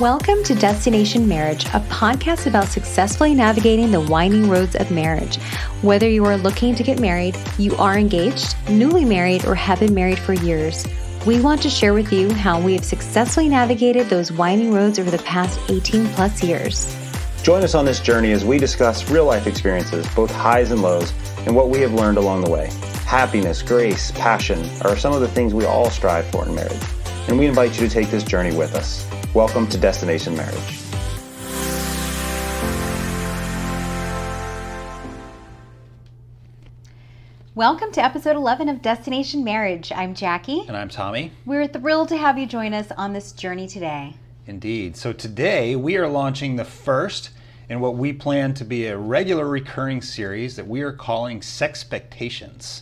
Welcome to Destination Marriage, a podcast about successfully navigating the winding roads of marriage. Whether you are looking to get married, you are engaged, newly married, or have been married for years, we want to share with you how we have successfully navigated those winding roads over the past 18 plus years. Join us on this journey as we discuss real life experiences, both highs and lows, and what we have learned along the way. Happiness, grace, passion are some of the things we all strive for in marriage, and we invite you to take this journey with us. Welcome to Destination Marriage. Welcome to episode 11 of Destination Marriage. I'm Jackie. And I'm Tommy. We're thrilled to have you join us on this journey today. Indeed. So today we are launching the first in what we plan to be a regular recurring series that we are calling sExpectations.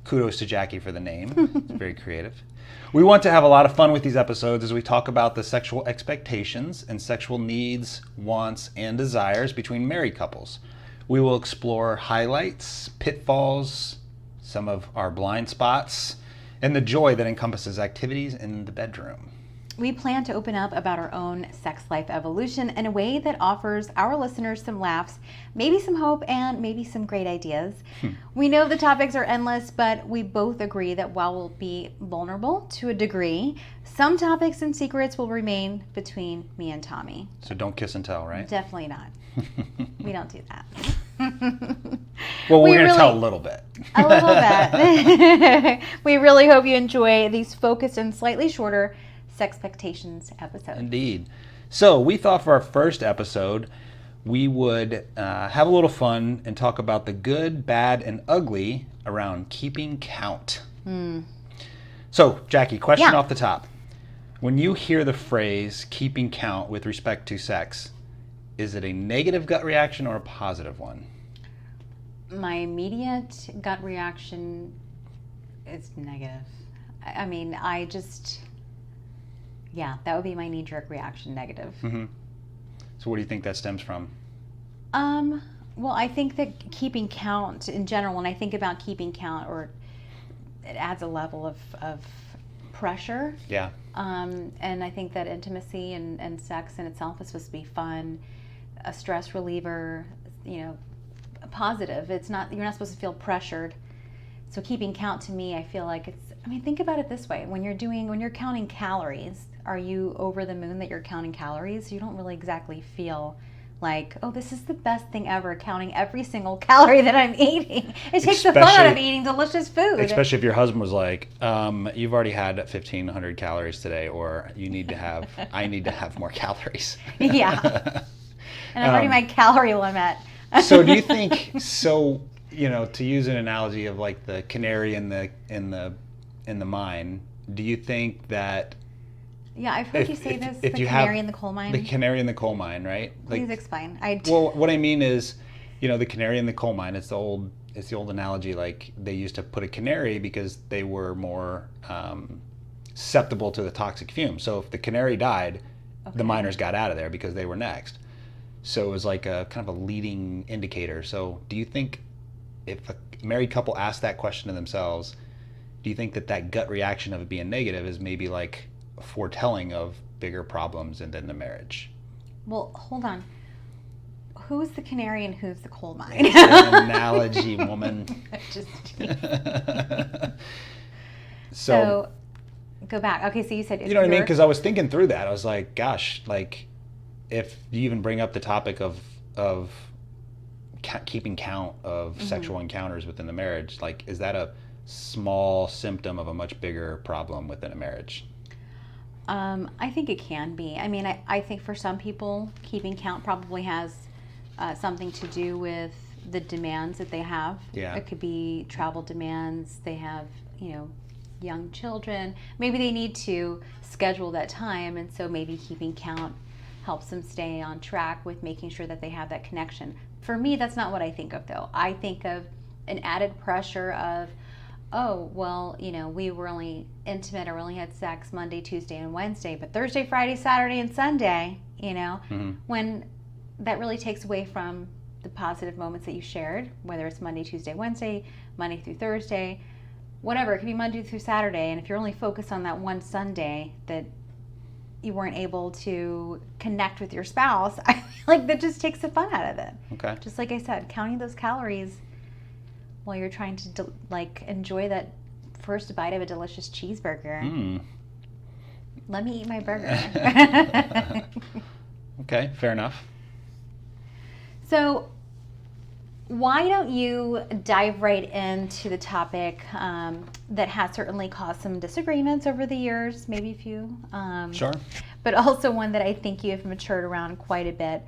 Kudos to Jackie for the name. It's very creative. We want to have a lot of fun with these episodes as we talk about the sexual expectations and sexual needs, wants, and desires between married couples. We will explore highlights, pitfalls, some of our blind spots, and the joy that encompasses activities in the bedroom. We plan to open up about our own sex life evolution in a way that offers our listeners some laughs, maybe some hope, and maybe some great ideas. We know the topics are endless, but we both agree that while we'll be vulnerable to a degree, some topics and secrets will remain between me and Tommy. So don't kiss and tell, right? Definitely not. We don't do that. Well, we're going to tell a little bit. A little bit. We really hope you enjoy these focused and slightly shorter sExpectations episode. Indeed. So we thought for our first episode, we would have a little fun and talk about the good, bad, and ugly around keeping count. So, Jackie, question off the top. When you hear the phrase keeping count with respect to sex, is it a negative gut reaction or a positive one? My immediate gut reaction is negative. I mean, that would be my knee-jerk reaction, negative. Mm-hmm. So what do you think that stems from? Well, I think that keeping count in general, when I think about keeping count, or it adds a level of pressure. Yeah. And I think that intimacy and sex in itself is supposed to be fun, a stress reliever, a positive. You're not supposed to feel pressured. So keeping count to me, I feel like think about it this way. When you're counting calories, are you over the moon that you're counting calories? You don't really exactly feel like, oh, this is the best thing ever, counting every single calorie that I'm eating. It takes the fun out of eating delicious food. Especially if your husband was like, you've already had 1,500 calories today, or I need to have more calories. Yeah. And I'm already my calorie limit. So do you think, to use an analogy of like the canary in the mine, do you think that... Yeah, I've heard you say this, the canary in the coal mine. The canary in the coal mine, right? Please explain. Well, what I mean is, the canary in the coal mine, it's the old analogy, like they used to put a canary because they were more susceptible to the toxic fumes. So if the canary died, the miners got out of there because they were next. So it was like a kind of a leading indicator. So do you think if a married couple asked that question to themselves, do you think that gut reaction of it being negative is maybe like a foretelling of bigger problems in the marriage? Well, hold on. Who's the canary and who's the coal mine? It's an analogy, woman. Just so go back. Okay, so you said... You know what I mean? Because I was thinking through that. I was like, gosh, like if you even bring up the topic of keeping count of sexual encounters within the marriage, like is that a small symptom of a much bigger problem within a marriage? I think it can be. I mean, I think for some people, keeping count probably has something to do with the demands that they have. Yeah. It could be travel demands. They have, young children. Maybe they need to schedule that time, and so maybe keeping count helps them stay on track with making sure that they have that connection. For me, that's not what I think of, though. I think of an added pressure of, oh, well, we were only intimate or only had sex Monday, Tuesday, and Wednesday, but Thursday, Friday, Saturday, and Sunday, when that really takes away from the positive moments that you shared, whether it's Monday, Tuesday, Wednesday, Monday through Thursday, whatever. It could be Monday through Saturday, and if you're only focused on that one Sunday, that you weren't able to connect with your spouse, I feel like that just takes the fun out of it. Okay. Just like I said, counting those calories while you're trying to like enjoy that first bite of a delicious cheeseburger. Mm. Let me eat my burger. Okay, fair enough. So why don't you dive right into the topic that has certainly caused some disagreements over the years, maybe a few. Sure. But also one that I think you have matured around quite a bit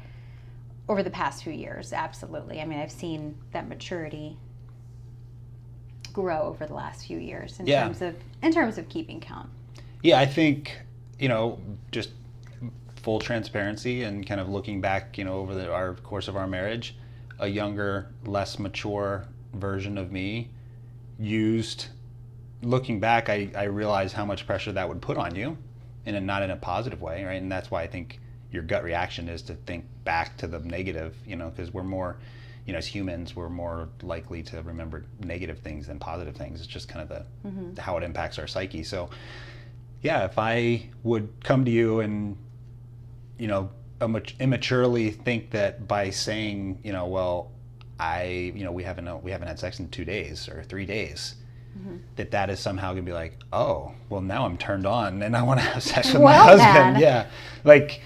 over the past few years. Absolutely. I mean, I've seen that maturity grow over the last few years in terms of keeping count. Yeah, I think, just full transparency and kind of looking back, over our course of our marriage, a younger, less mature version of me looking back, I realized how much pressure that would put on you, and not in a positive way, right? And that's why I think your gut reaction is to think back to the negative, because we're more, as humans, we're more likely to remember negative things than positive things. It's just kind of how it impacts our psyche. So yeah, if I would come to you and, immaturely think that by saying, well, we haven't had sex in 2 days or 3 days, that is somehow gonna be like, oh, well, now I'm turned on and I want to have sex with my husband. Then. Yeah, like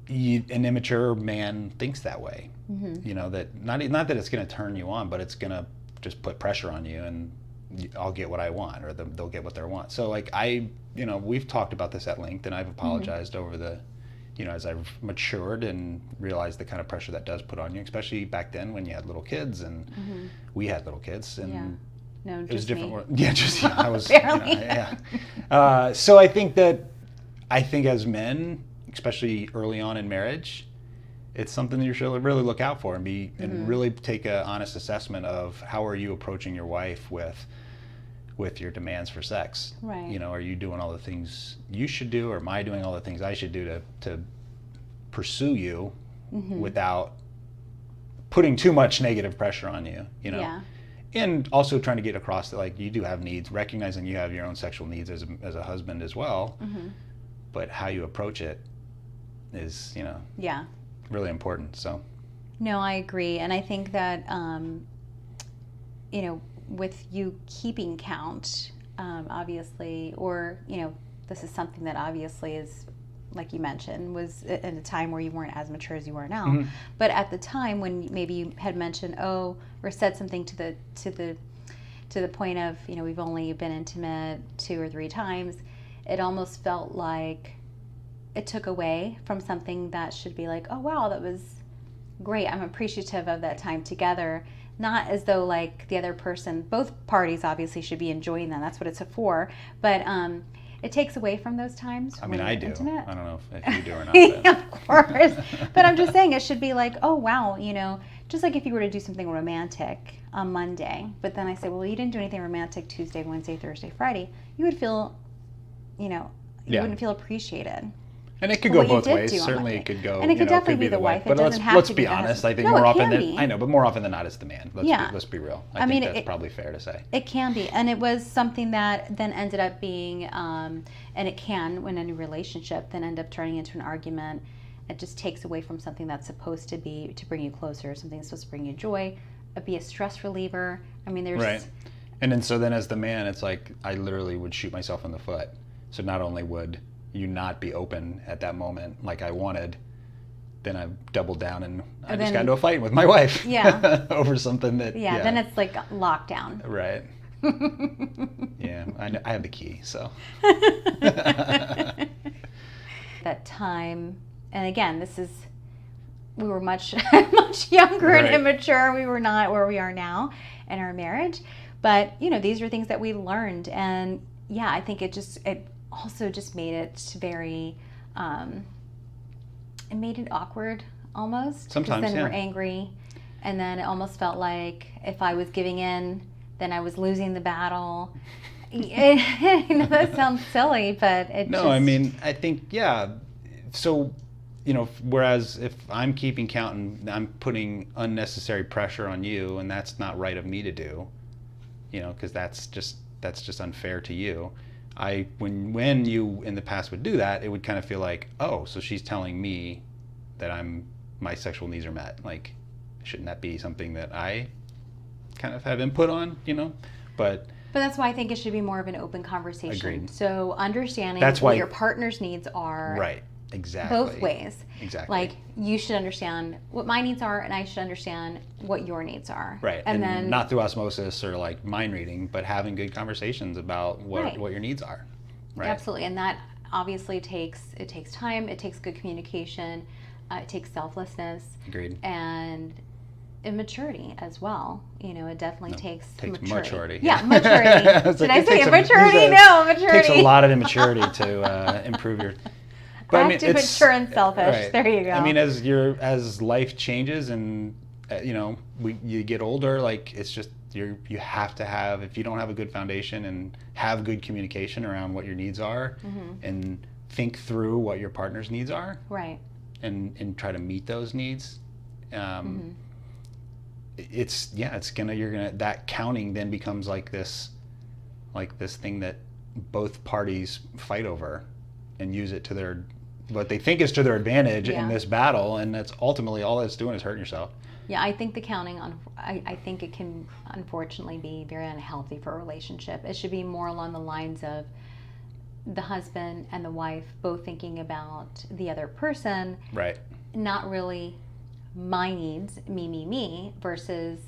an immature man thinks that way. That not that it's gonna turn you on, but it's gonna just put pressure on you, and I'll get what I want, or they'll get what they want. So like we've talked about this at length, and I've apologized over the, as I've matured and realized the kind of pressure that does put on you, especially back then when you had little kids and we had little kids, and No, it was different. Me. Yeah, just I was. Barely. So I think as men, especially early on in marriage, it's something that you should really look out for and really take an honest assessment of how are you approaching your wife with your demands for sex. Right. Are you doing all the things you should do, or am I doing all the things I should do to pursue you without putting too much negative pressure on you, Yeah. And also trying to get across that, like, you do have needs, recognizing you have your own sexual needs as a husband as well, but how you approach it is, really important. So No, I agree. And I think that, with you keeping count, obviously, or, this is something that obviously is, like you mentioned, was in a time where you weren't as mature as you are now. But at the time when maybe you had mentioned, or said something to the point of, we've only been intimate 2 or 3 times, it almost felt like it took away from something that should be like, oh wow, that was great, I'm appreciative of that time together. Not as though like the other person, both parties obviously should be enjoying them, that's what it's for, but it takes away from those times. I mean, I do. Intimate. I don't know if you do or not. But. Of course. But I'm just saying it should be like, oh, wow, just like if you were to do something romantic on Monday, but then I say, well, you didn't do anything romantic Tuesday, Wednesday, Thursday, Friday, you would feel, you wouldn't feel appreciated. And it could go both ways. Certainly it could go, and it could definitely be the wife. But let's be honest. I think more often than I know, but more often than not, it's the man. Let's be real. I think that's probably fair to say. It can be, and it was something that then ended up being, and it can, when any relationship, then end up turning into an argument. It just takes away from something that's supposed to be to bring you closer, something that's supposed to bring you joy, be a stress reliever. I mean, there's right. And then as the man, it's like I literally would shoot myself in the foot. So not only would you not be open at that moment like I wanted, then I doubled down and I just got into a fight with my wife over something that then it's like lockdown. Right. Yeah, I have the key, so that time. And again, we were much younger and immature. We were not where we are now in our marriage, but these are things that we learned, and I think it also just made it very, it made it awkward almost. Sometimes, because then we're angry, and then it almost felt like if I was giving in, then I was losing the battle. That sounds silly, but I mean, I think, so, whereas if I'm keeping count and I'm putting unnecessary pressure on you, and that's not right of me to do, because that's just unfair to you. when you in the past would do that, it would kind of feel like, oh, so she's telling me that my sexual needs are met. Like, shouldn't that be something that I kind of have input on, But that's why I think it should be more of an open conversation. Agreed. So understanding That's what why, your partner's needs are. Right. Exactly. Both ways. Exactly. Like, you should understand what my needs are, and I should understand what your needs are. Right. And then not through osmosis or like mind reading, but having good conversations about what your needs are. Right. Absolutely. And that obviously takes time, it takes good communication, it takes selflessness. Agreed. And immaturity as well. It definitely takes maturity. Yeah, maturity. Did I say immaturity? No, maturity. It takes a lot of immaturity to improve your... But active, mature, and selfish. Right. There you go. I mean, as life changes and you get older, like, it's just you have to have, if you don't have a good foundation and have good communication around what your needs are, and think through what your partner's needs are, right, and try to meet those needs. That counting then becomes like this thing that both parties fight over and use it to what they think is to their advantage in this battle, and that's ultimately all it's doing is hurting yourself. Yeah, I think the counting I think it can unfortunately be very unhealthy for a relationship. It should be more along the lines of the husband and the wife both thinking about the other person, right? Not really my needs, me, versus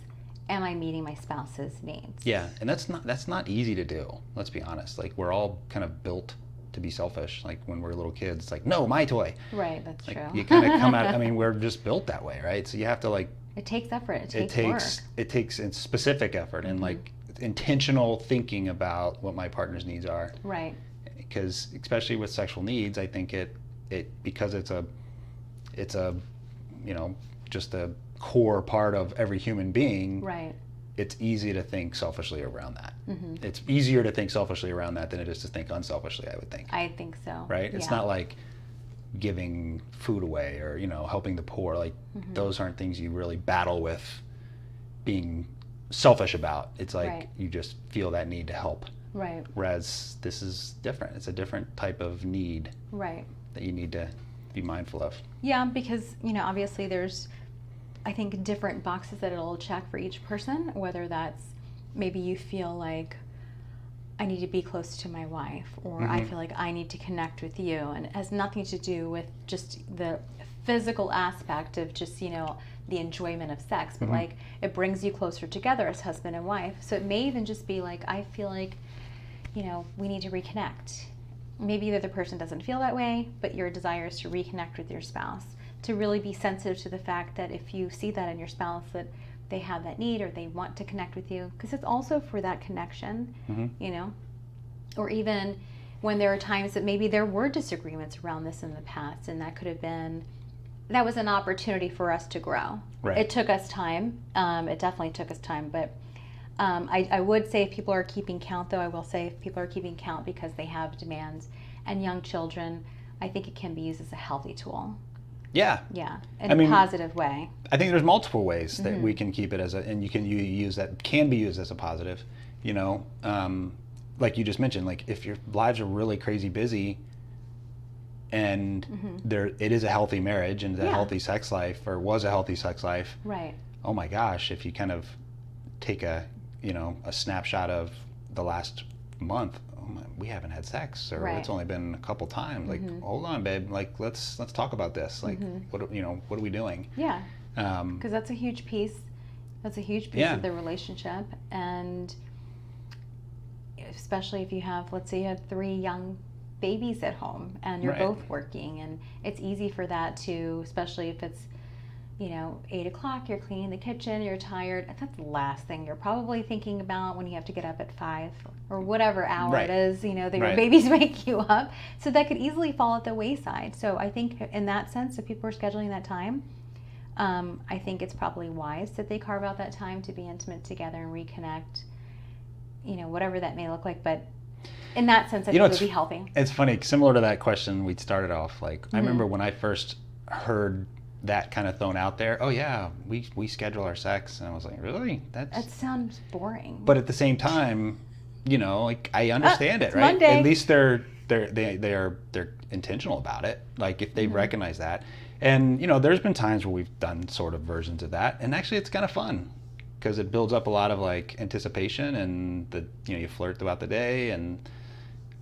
am I meeting my spouse's needs? Yeah, and that's not easy to do. Let's be honest. Like, we're all kind of built to be selfish. Like, when we're little kids, it's like, no, my toy. Right, that's true. You kind of come out. I mean, we're just built that way, right? So you have to, like. It takes effort. It takes work. It takes specific effort and like intentional thinking about what my partner's needs are. Right. Because especially with sexual needs, I think it because it's a just a core part of every human being. Right. It's easy to think selfishly around that. It's easier to think selfishly around that than it is to think unselfishly, I would think. I think so. Right? It's not like giving food away or, helping the poor. Like, those aren't things you really battle with being selfish about. It's like you just feel that need to help. Right. Whereas this is different. It's a different type of need. Right. That you need to be mindful of. Yeah, because, obviously there's, I think, different boxes that it'll check for each person, whether that's maybe you feel like I need to be close to my wife, or I feel like I need to connect with you, and it has nothing to do with just the physical aspect of just, the enjoyment of sex, but like, it brings you closer together as husband and wife. So it may even just be like, I feel like, we need to reconnect. Maybe the other person doesn't feel that way, but your desire is to reconnect with your spouse, to really be sensitive to the fact that if you see that in your spouse, that they have that need or they want to connect with you, because it's also for that connection, or even when there are times that maybe there were disagreements around this in the past, and that was an opportunity for us to grow. Right. It took us time. It definitely took us time, but I would say if people are keeping count, though, I will say if people are keeping count because they have demands and young children, I think it can be used as a healthy tool. Yeah. Yeah, in a positive way. I think there's multiple ways that we can keep it and you can use that can be used as a positive. Like you just mentioned, like if your lives are really crazy busy, and it is a healthy marriage and a healthy sex life, or was a healthy sex life. Right. Oh my gosh, if you kind of take a snapshot of the last month. We haven't had sex, or it's only been a couple times. Like, hold on, babe. Like, let's talk about this. Like, what are we doing? Yeah. Because that's a huge piece. That's a huge piece of the relationship, and especially if you have, let's say, you have 3 young babies at home, and you're both working, and it's easy for that to, especially if it's 8 o'clock, you're cleaning the kitchen, you're tired. That's the last thing you're probably thinking about when you have to get up at 5 or whatever hour it is, that your babies wake you up. So that could easily fall at the wayside. So I think in that sense, if people are scheduling that time, I think it's probably wise that they carve out that time to be intimate together and reconnect, whatever that may look like. But in that sense, I think it would be healthy. It's funny, similar to that question we started off, like, I remember when I first heard that kind of thrown out there, oh yeah, we schedule our sex, and I was like, really? That sounds boring. But at the same time, you know, like I understand it, right? Monday. At least they're intentional about it. Like if they recognize that, and you know, there's been times where we've done sort of versions of that, and actually it's kind of fun because it builds up a lot of like anticipation, and you flirt throughout the day, and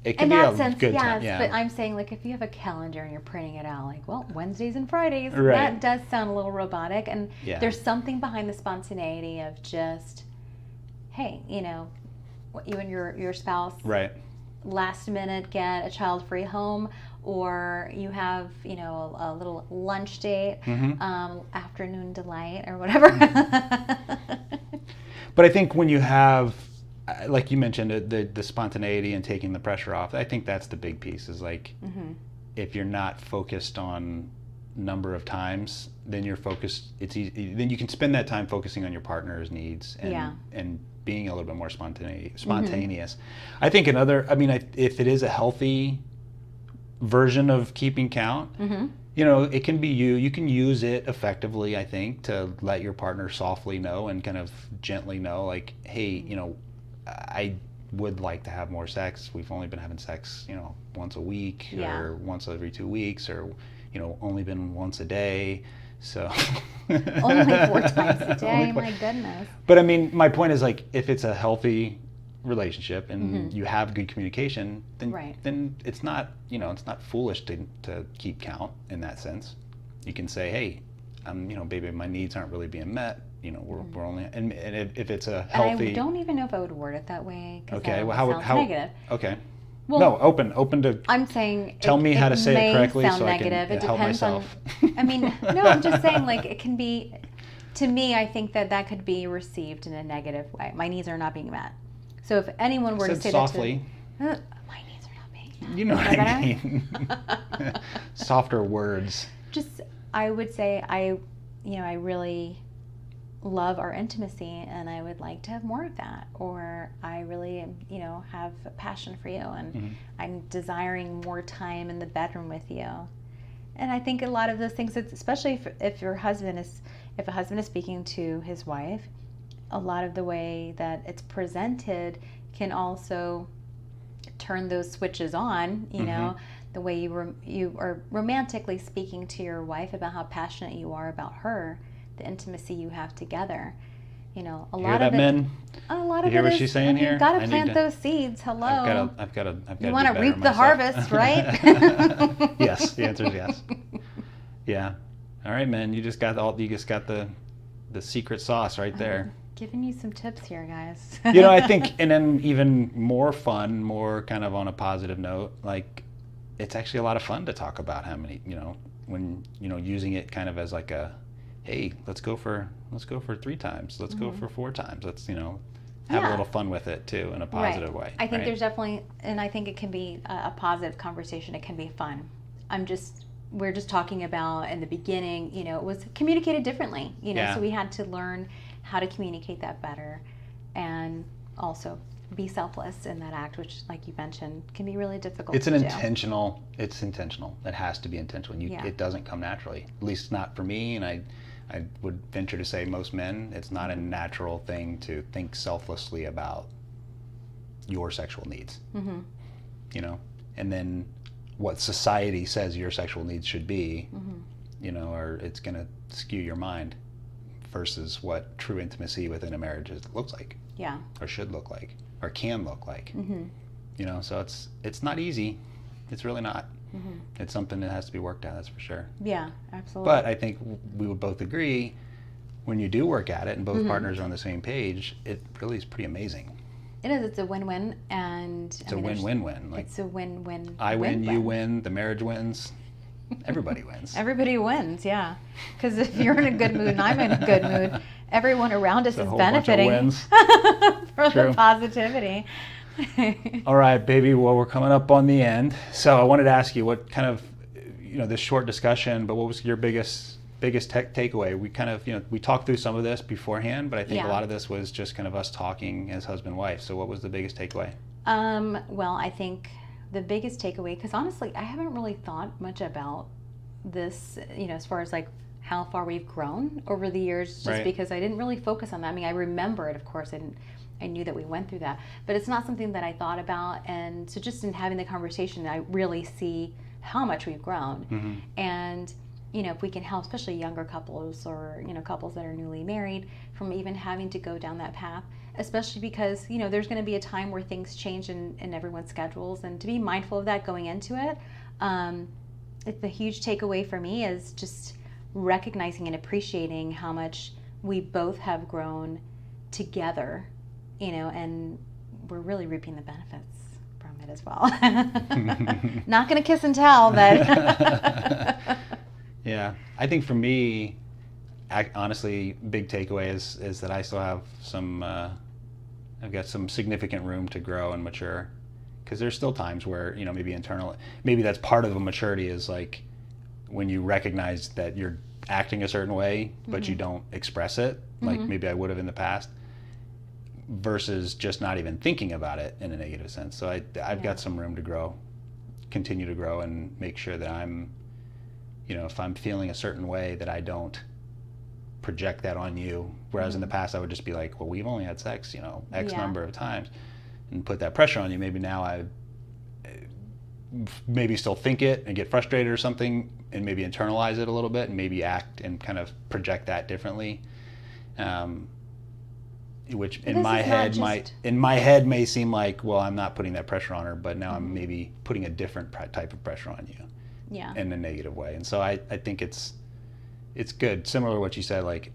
it can In be that a sense, good yes, time. Yeah, but I'm saying like if you have a calendar and you're printing it out, like, well, Wednesdays and Fridays, Right. that does sound a little robotic, and Yeah. there's something behind the spontaneity of just, hey, you know, what you and your spouse right. last minute get a child-free home, or you have, you know, a little lunch date, afternoon delight or whatever. But I think when you have, like you mentioned, the spontaneity and taking the pressure off, I think that's the big piece. Is like, if you're not focused on number of times, then you're focused. It's easy. Then you can spend that time focusing on your partner's needs and being a little bit more spontaneous. I think if it is a healthy version of keeping count, you know, it can be you can use it effectively, I think, to let your partner softly know and kind of gently know, like, hey, you know, I would like to have more sex. We've only been having sex, you know, once a week or once every 2 weeks, or, you know, only been once a day. So Only 4 times a day, my goodness. But I mean, my point is, like, if it's a healthy relationship and you have good communication, then it's not, you know, it's not foolish to keep count in that sense. You can say, hey, you know, baby, my needs aren't really being met. You know, we're only, and if it's a healthy. And I don't even know if I would word it that way. Okay, well, how negative. Okay. Well, no, open to. I'm saying. Tell me how to say it correctly so negative. I can help myself. I mean, no, I'm just saying, like, it can be. To me, I think that could be received in a negative way. My needs are not being met. So if anyone were to say softly, that to, my needs are not being met. You know what I mean? Softer words. Just, I would say I really love our intimacy, and I would like to have more of that, or I really, you know, have a passion for you, and I'm desiring more time in the bedroom with you. And I think a lot of those things, especially if a husband is speaking to his wife, a lot of the way that it's presented can also turn those switches on, you know, the way you are romantically speaking to your wife about how passionate you are about her, the intimacy you have together. You know, a lot of it. Men? A lot of it is. You hear what she's saying here? You've got to plant those seeds. Hello. I've got to. You want to reap the harvest, right? Yes, the answer is yes. Yeah. All right, man. You just got the secret sauce right there. Giving you some tips here, guys. You know, I think, and then even more fun, more kind of on a positive note, like, it's actually a lot of fun to talk about how many, you know, when, you know, using it kind of as like a, hey, let's go for 3 times, let's go for 4 times, let's, you know, have a little fun with it too in a positive way. I think there's definitely, and I think it can be a positive conversation. It can be fun. We're just talking about in the beginning, you know, it was communicated differently, you know, so we had to learn how to communicate that better, and also be selfless in that act, which, like you mentioned, can be really difficult. It's intentional. It has to be intentional. It doesn't come naturally, at least not for me, and I would venture to say most men, it's not a natural thing to think selflessly about your sexual needs. You know, and then what society says your sexual needs should be, you know, or it's going to skew your mind versus what true intimacy within a marriage looks like. Yeah. Or should look like, or can look like. You know, so it's not easy. It's really not. It's something that has to be worked out, that's for sure. Yeah, absolutely. But I think we would both agree, when you do work at it and both partners are on the same page, it really is pretty amazing. It is. It's a win-win, and it's a win-win-win. Like, it's a win-win. I win, you win, the marriage wins. Everybody wins. Everybody wins, yeah. Because if you're in a good mood and I'm in a good mood, everyone around us is benefiting from the positivity. All right, baby. Well, we're coming up on the end. So I wanted to ask you what kind of, you know, this short discussion, but what was your biggest takeaway? We kind of, you know, we talked through some of this beforehand, but I think a lot of this was just kind of us talking as husband and wife. So what was the biggest takeaway? Well, I think the biggest takeaway, because honestly, I haven't really thought much about this, you know, as far as like how far we've grown over the years, just because I didn't really focus on that. I mean, I remember it, of course, knew that we went through that, but it's not something that I thought about. And so just in having the conversation, I really see how much we've grown. And if we can help, especially younger couples or, couples that are newly married, from even having to go down that path, especially because, there's going to be a time where things change in everyone's schedules, and to be mindful of that going into it. It's a huge takeaway for me is just recognizing and appreciating how much we both have grown together, and we're really reaping the benefits from it as well. Not going to kiss and tell, but... Yeah, I think for me, honestly, big takeaway is that I still have I've got some significant room to grow and mature, because there's still times where, maybe that's part of a maturity is like when you recognize that you're acting a certain way, but you don't express it, like maybe I would have in the past, versus just not even thinking about it in a negative sense. So I've got some room to grow, continue to grow, and make sure that I'm, if I'm feeling a certain way, that I don't project that on you. Whereas in the past I would just be like, well, we've only had sex, X number of times, and put that pressure on you. Maybe now I maybe still think it and get frustrated or something, and maybe internalize it a little bit, and maybe act and kind of project that differently. Which in my head may seem like, well, I'm not putting that pressure on her, but now I'm maybe putting a different type of pressure on you. Yeah. In a negative way. And so I think it's good. Similar to what you said, like,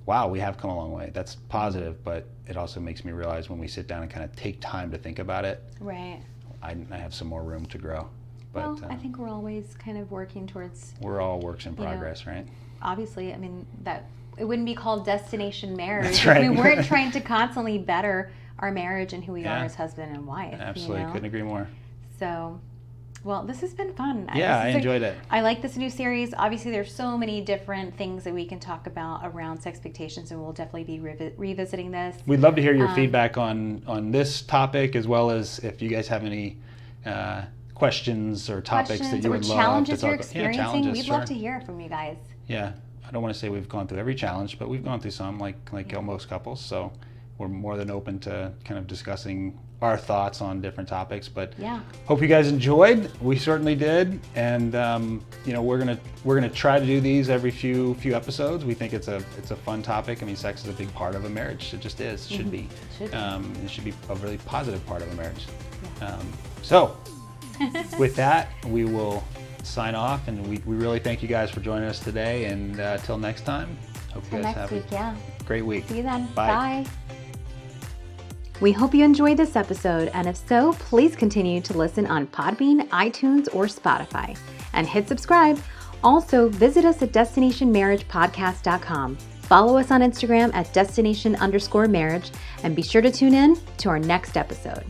wow, we have come a long way. That's positive, but it also makes me realize when we sit down and kind of take time to think about it, right, I have some more room to grow. But I think we're always kind of working towards... We're all works in progress, right? Obviously, I mean, that it wouldn't be called destination marriage That's right. if we weren't trying to constantly better our marriage and who we are as husband and wife. Absolutely, couldn't agree more. So... Well, this has been fun. Yeah, I enjoyed it. I like this new series. Obviously, there's so many different things that we can talk about around sexpectations, and we'll definitely be revisiting this. We'd love to hear your feedback on this topic, as well as if you guys have any questions or topics that you would love challenges to talk you're experiencing. about. Challenges, We'd love to hear from you guys. Yeah, I don't want to say we've gone through every challenge, but we've gone through some, like most couples. So we're more than open to kind of discussing our thoughts on different topics. But hope you guys enjoyed. We certainly did, and we're gonna try to do these every few episodes. We think it's a fun topic. I mean, sex is a big part of a marriage. It just is. It should be. It should be a really positive part of a marriage. So with that, we will sign off, and we really thank you guys for joining us today. And till next time, hope you guys have a great week. See you then. Bye. Bye. We hope you enjoyed this episode, and if so, please continue to listen on Podbean, iTunes, or Spotify, and hit subscribe. Also, visit us at destinationmarriagepodcast.com. Follow us on Instagram at destination_marriage, and be sure to tune in to our next episode.